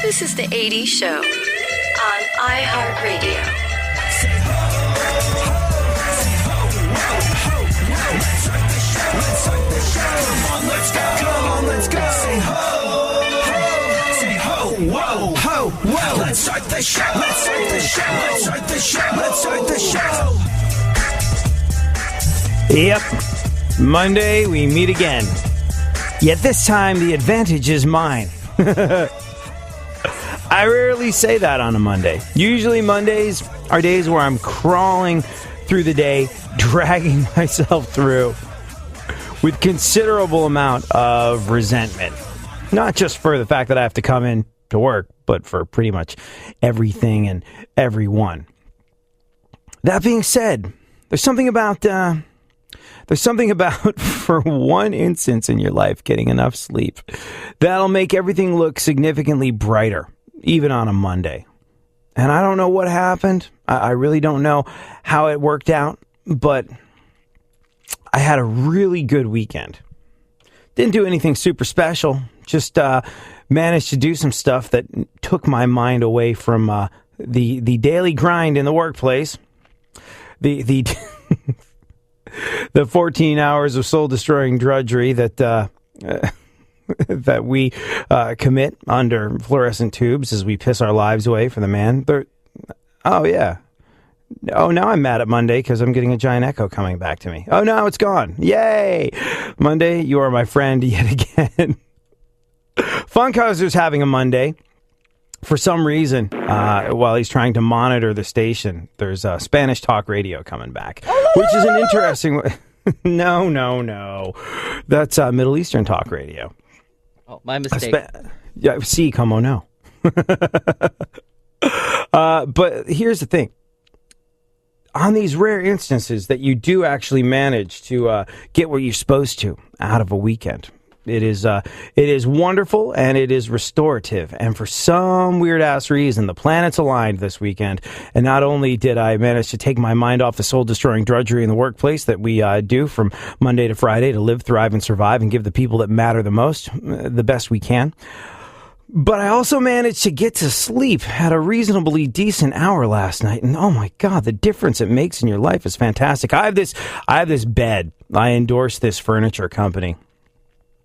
This is the 80s Show on iHeartRadio. Let's go. Come on, let's go. Say ho, ho. Say ho, whoa, ho, whoa. Let's start the show. Let's start the show. Let's start the show. Let's start the show. Yep. Monday, we meet again. Yet this time, the advantage is mine. I rarely say that on a Monday. Usually Mondays are days where I'm crawling through the day, dragging myself through with considerable amount of resentment. Not just for the fact that I have to come in to work, but for pretty much everything and everyone. That being said, there's something about for one instance in your life getting enough sleep that'll make everything look significantly brighter, even on a Monday. And I don't know what happened. I really don't know how it worked out, but I had a really good weekend. Didn't do anything super special. Just managed to do some stuff that took my mind away from the daily grind in the workplace. The 14 hours of soul-destroying drudgery that that we commit under fluorescent tubes as we piss our lives away for the man. Oh, yeah. Oh, now I'm mad at Monday because I'm getting a giant echo coming back to me. Oh, no, it's gone. Yay! Monday, you are my friend yet again. Funkhouser's having a Monday. For some reason, while he's trying to monitor the station, there's Spanish talk radio coming back, which is an interesting... No. That's Middle Eastern talk radio. Oh, my mistake. Yeah, see, como no. But here's the thing. On these rare instances that you do actually manage to get what you're supposed to out of a weekend, it is wonderful and it is restorative. And for some weird-ass reason, the planets aligned this weekend. And not only did I manage to take my mind off the soul-destroying drudgery in the workplace that we do from Monday to Friday to live, thrive, and survive and give the people that matter the most the best we can, but I also managed to get to sleep at a reasonably decent hour last night. And oh my God, the difference it makes in your life is fantastic. I have this bed. I endorse this furniture company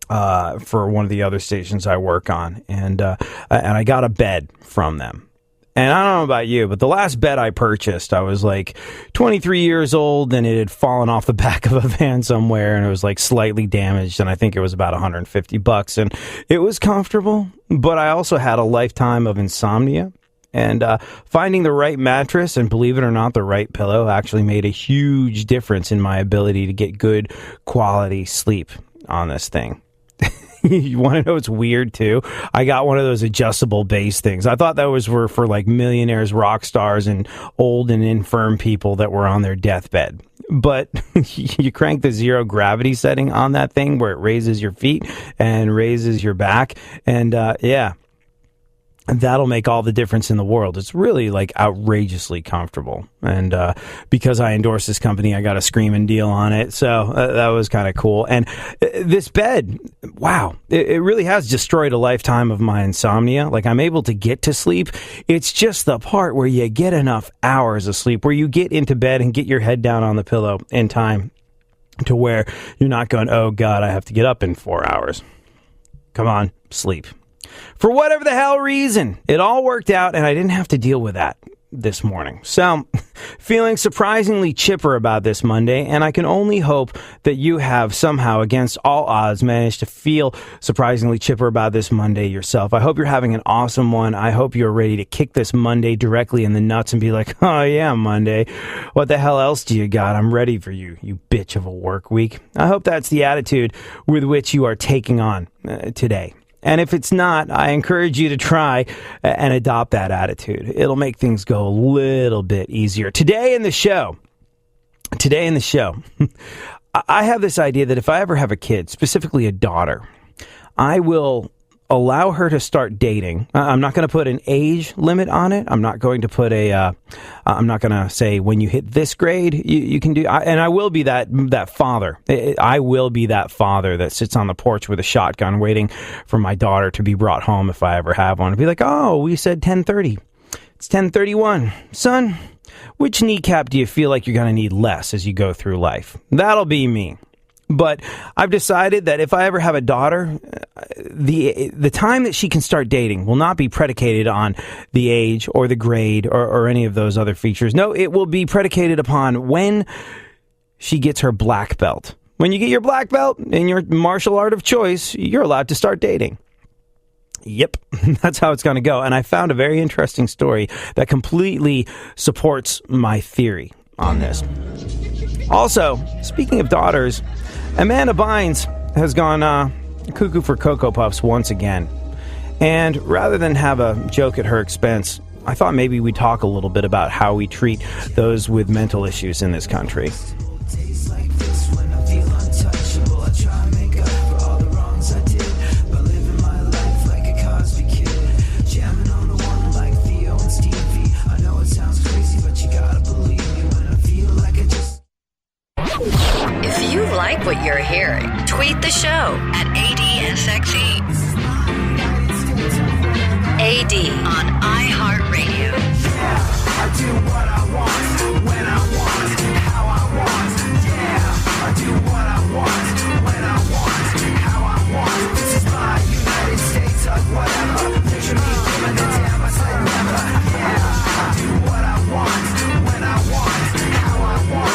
for one of the other stations I work on. And I got a bed from them. And I don't know about you, but the last bed I purchased, I was like 23 years old and it had fallen off the back of a van somewhere and it was like slightly damaged. And I think it was about $150 and it was comfortable, but I also had a lifetime of insomnia. And finding the right mattress and, believe it or not, the right pillow actually made a huge difference in my ability to get good quality sleep on this thing. You want to know what's weird, too? I got one of those adjustable base things. I thought that were for, like, millionaires, rock stars, and old and infirm people that were on their deathbed. But you crank the zero gravity setting on that thing where it raises your feet and raises your back. And, that'll make all the difference in the world. It's really like outrageously comfortable. And because I endorse this company, I got a screaming deal on it. So that was kind of cool. And this bed, wow, it really has destroyed a lifetime of my insomnia. Like, I'm able to get to sleep. It's just the part where you get enough hours of sleep, where you get into bed and get your head down on the pillow in time to where you're not going, oh God, I have to get up in 4 hours. Come on, sleep. For whatever the hell reason, it all worked out and I didn't have to deal with that this morning. So, feeling surprisingly chipper about this Monday, and I can only hope that you have somehow, against all odds, managed to feel surprisingly chipper about this Monday yourself. I hope you're having an awesome one. I hope you're ready to kick this Monday directly in the nuts and be like, oh yeah, Monday, what the hell else do you got? I'm ready for you, you bitch of a work week. I hope that's the attitude with which you are taking on today. And if it's not, I encourage you to try and adopt that attitude. It'll make things go a little bit easier. Today in the show, I have this idea that if I ever have a kid, specifically a daughter, I will allow her to start dating. I'm not going to put an age limit on it. I'm not going to put I'm not going to say when you hit this grade, you can do, and I will be that father. I will be that father that sits on the porch with a shotgun waiting for my daughter to be brought home if I ever have one. I'd be like, oh, we said 10:30. It's 10:31. Son, which kneecap do you feel like you're going to need less as you go through life? That'll be me. But I've decided that if I ever have a daughter, the time that she can start dating will not be predicated on the age or the grade or any of those other features. No, it will be predicated upon when she gets her black belt. When you get your black belt in your martial art of choice, you're allowed to start dating. Yep, that's how it's going to go. And I found a very interesting story that completely supports my theory on this. Also, speaking of daughters, Amanda Bynes has gone cuckoo for Cocoa Puffs once again. And rather than have a joke at her expense, I thought maybe we'd talk a little bit about how we treat those with mental issues in this country. If you like what you're hearing, tweet the show at ADSXE. AD on iHeartRadio. Yeah, I do what I want, when I want, how I want. Yeah, I do what I want, when I want, how I want. This is my United States of whatever. Picture me giving a damn, I said never. Yeah, I do what I want, when I want, how I want.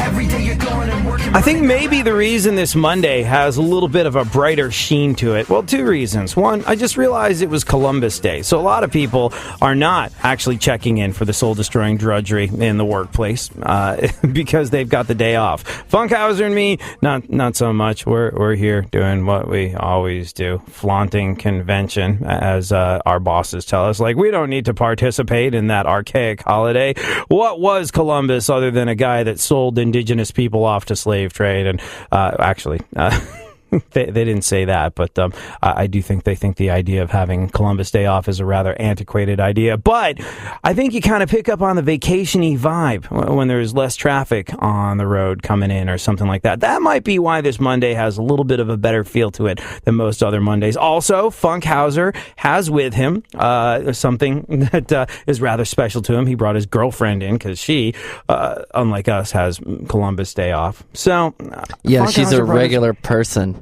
Every day you're going and working. I think maybe the reason this Monday has a little bit of a brighter sheen to it, well, two reasons. One, I just realized it was Columbus Day, so a lot of people are not actually checking in for the soul-destroying drudgery in the workplace because they've got the day off. Funkhouser and me, not so much. We're here doing what we always do, flaunting convention, as our bosses tell us. Like, we don't need to participate in that archaic holiday. What was Columbus other than a guy that sold indigenous people off to slave trade? And actually, they didn't say that, but I do think they think the idea of having Columbus Day off is a rather antiquated idea. But I think you kind of pick up on the vacation-y vibe when there's less traffic on the road coming in or something like that. That might be why this Monday has a little bit of a better feel to it than most other Mondays. Also, Funkhouser has with him something that is rather special to him. He brought his girlfriend in because she, unlike us, has Columbus Day off. So, yeah, she's a regular person.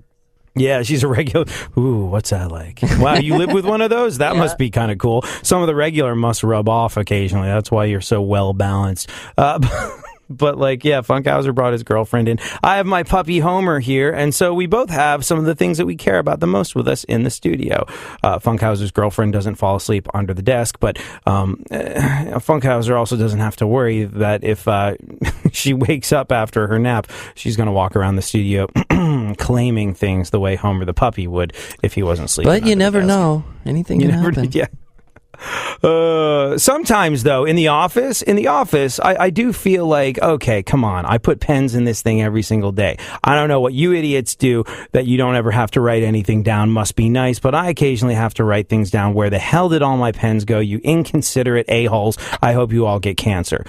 Yeah, she's a regular. Ooh, what's that like? Wow, you live with one of those? That must be kind of cool. Some of the regular must rub off occasionally. That's why you're so well balanced. But, like, yeah, Funkhouser brought his girlfriend in. I have my puppy Homer here, and so we both have some of the things that we care about the most with us in the studio. Funkhouser's girlfriend doesn't fall asleep under the desk, but Funkhouser also doesn't have to worry that if she wakes up after her nap, she's going to walk around the studio claiming things the way Homer the puppy would if he wasn't sleeping. But you never know. Anything can happen. Yeah. Sometimes, though, in the office, I do feel like, okay, come on, I put pens in this thing every single day. I don't know what you idiots do that you don't ever have to write anything down. Must be nice, but I occasionally have to write things down. Where the hell did all my pens go? You inconsiderate a-holes. I hope you all get cancer.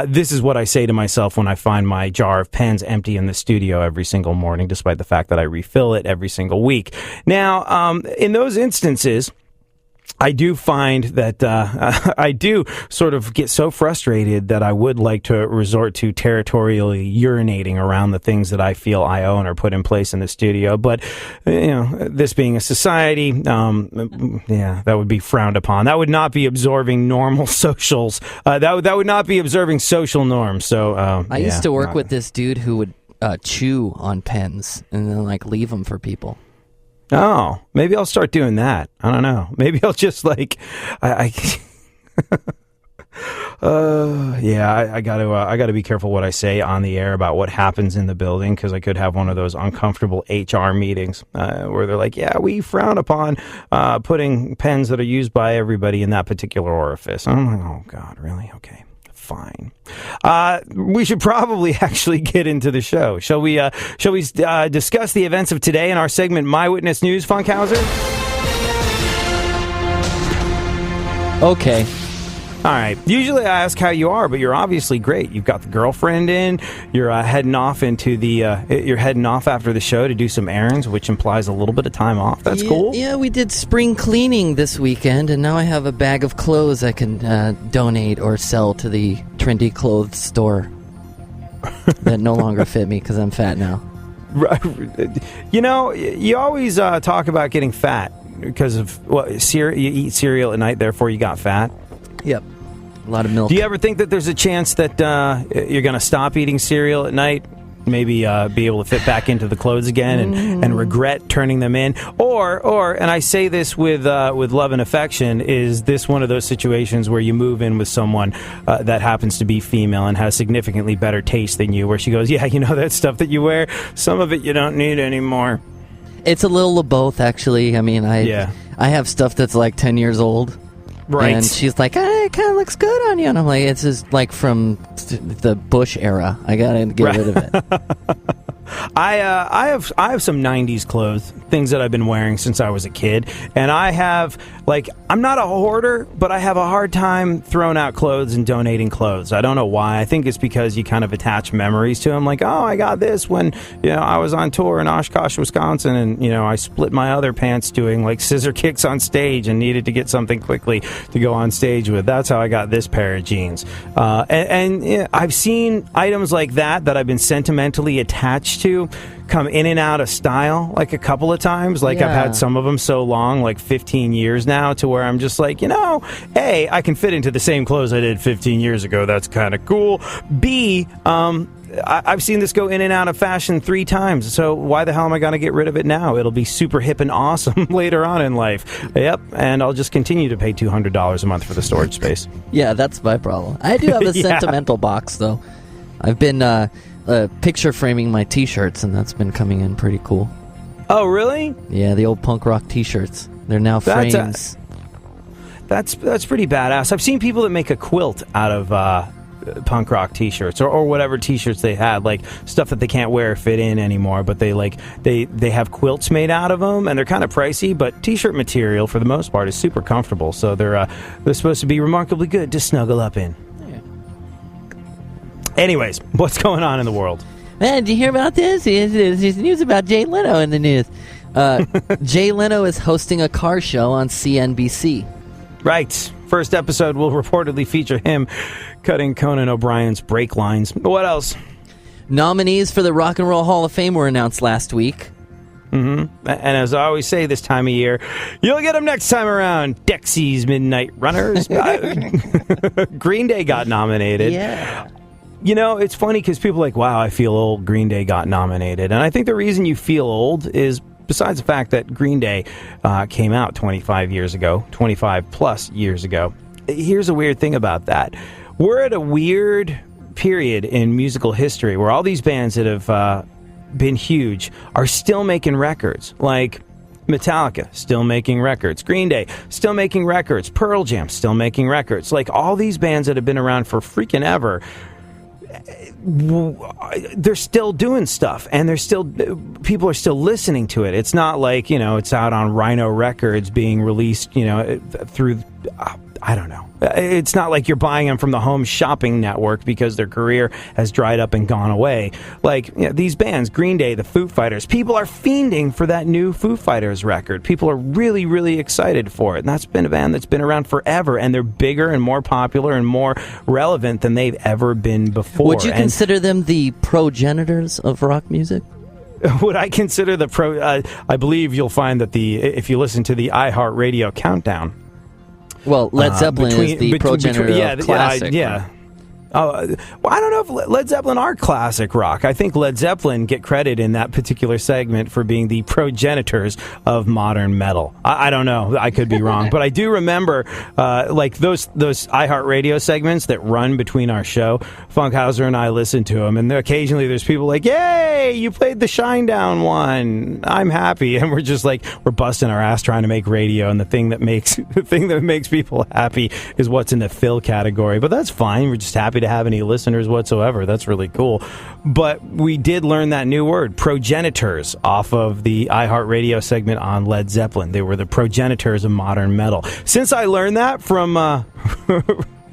This is what I say to myself when I find my jar of pens empty in the studio every single morning, despite the fact that I refill it every single week. Now, in those instances, I do find that I do sort of get so frustrated that I would like to resort to territorially urinating around the things that I feel I own or put in place in the studio. But, you know, this being a society, that would be frowned upon. That would not be observing normal socials. That would not be observing social norms. So I used to work with this dude who would chew on pens and then, like, leave them for people. Oh, maybe I'll start doing that. I don't know. Maybe I'll just like, I gotta be careful what I say on the air about what happens in the building, because I could have one of those uncomfortable HR meetings where they're like, yeah, we frown upon putting pens that are used by everybody in that particular orifice. I'm like, oh God, really? Okay. Fine. We should probably actually get into the show. Shall we discuss the events of today in our segment, My Witness News, Funkhouser? Okay. All right. Usually I ask how you are, but you're obviously great. You've got the girlfriend in. You're heading off into the. You're heading off after the show to do some errands, which implies a little bit of time off. That's cool. Yeah, we did spring cleaning this weekend, and now I have a bag of clothes I can donate or sell to the trendy clothes store that no longer fit me because I'm fat now. You know, you always talk about getting fat because of you eat cereal at night, therefore you got fat. Yep. A lot of milk. Do you ever think that there's a chance that you're going to stop eating cereal at night? Maybe be able to fit back into the clothes again and regret turning them in? Or, and I say this with love and affection, is this one of those situations where you move in with someone that happens to be female and has significantly better taste than you, where she goes, yeah, you know that stuff that you wear? Some of it you don't need anymore. It's a little of both, actually. I mean, I have stuff that's like 10 years old. Right. And she's like, it kind of looks good on you. And I'm like, it's just like from the Bush era. I got to get rid of it. I have some 90s clothes, things that I've been wearing since I was a kid. And I have, I'm not a hoarder, but I have a hard time throwing out clothes and donating clothes. I don't know why. I think it's because you kind of attach memories to them. Like, oh, I got this when, I was on tour in Oshkosh, Wisconsin, and, I split my other pants doing, scissor kicks on stage and needed to get something quickly to go on stage with. That's how I got this pair of jeans. And I've seen items like that I've been sentimentally attached to come in and out of style a couple of times. I've had some of them so long, 15 years now, to where I'm just like, A, I can fit into the same clothes I did 15 years ago. That's kind of cool. B, I've seen this go in and out of fashion 3 times, so why the hell am I going to get rid of it now? It'll be super hip and awesome later on in life. Yep, and I'll just continue to pay $200 a month for the storage space. Yeah, that's my problem. I do have a sentimental box, though. I've been picture framing my T-shirts, and that's been coming in pretty cool. Oh, really? Yeah, the old punk rock T-shirts. They're now frames. That's pretty badass. I've seen people that make a quilt out of punk rock T-shirts or whatever T-shirts they had, stuff that they can't wear or fit in anymore, but they have quilts made out of them, and they're kind of pricey, but T-shirt material for the most part is super comfortable, so they're supposed to be remarkably good to snuggle up in. Anyways, what's going on in the world? Man, did you hear about this? There's news about Jay Leno in the news. Jay Leno is hosting a car show on CNBC. Right. First episode will reportedly feature him cutting Conan O'Brien's brake lines. What else? Nominees for the Rock and Roll Hall of Fame were announced last week. Mm-hmm. And as I always say this time of year, you'll get them next time around. Dexy's Midnight Runners. Green Day got nominated. Yeah. It's funny because people are like, wow, I feel old. Green Day got nominated. And I think the reason you feel old is, besides the fact that Green Day came out 25 plus years ago. Here's a weird thing about that. We're at a weird period in musical history where all these bands that have been huge are still making records. Like Metallica, still making records. Green Day, still making records. Pearl Jam, still making records. All these bands that have been around for freaking ever, they're still doing stuff, and people are still listening to it. It's not like, it's out on Rhino Records being released, through, I don't know. It's not like you're buying them from the Home Shopping Network because their career has dried up and gone away. These bands, Green Day, the Foo Fighters, people are fiending for that new Foo Fighters record. People are really, really excited for it. And that's been a band that's been around forever, and they're bigger and more popular and more relevant than they've ever been before. Would you consider them the progenitors of rock music? Would I consider I believe you'll find that if you listen to the iHeartRadio countdown, well, Led Zeppelin is the progenitor of classic. Yeah. I don't know if Led Zeppelin are classic rock. I think Led Zeppelin get credit in that particular segment for being the progenitors of modern metal. I don't know. I could be wrong. But I do remember those iHeartRadio segments that run between our show. Funkhouser and I listen to them. And occasionally there's people like, yay, you played the Shinedown one. I'm happy. And we're just we're busting our ass trying to make radio. And the thing that makes people happy is what's in the fill category. But that's fine. We're just happy to to have any listeners whatsoever. That's really cool. But we did learn that new word, progenitors, off of the iHeartRadio segment on Led Zeppelin. They were the progenitors of modern metal. Since I learned that from...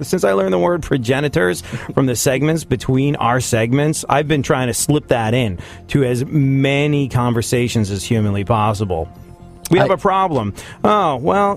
Since I learned the word progenitors from the segments between our segments, I've been trying to slip that in to as many conversations as humanly possible. We have a problem. Oh, well,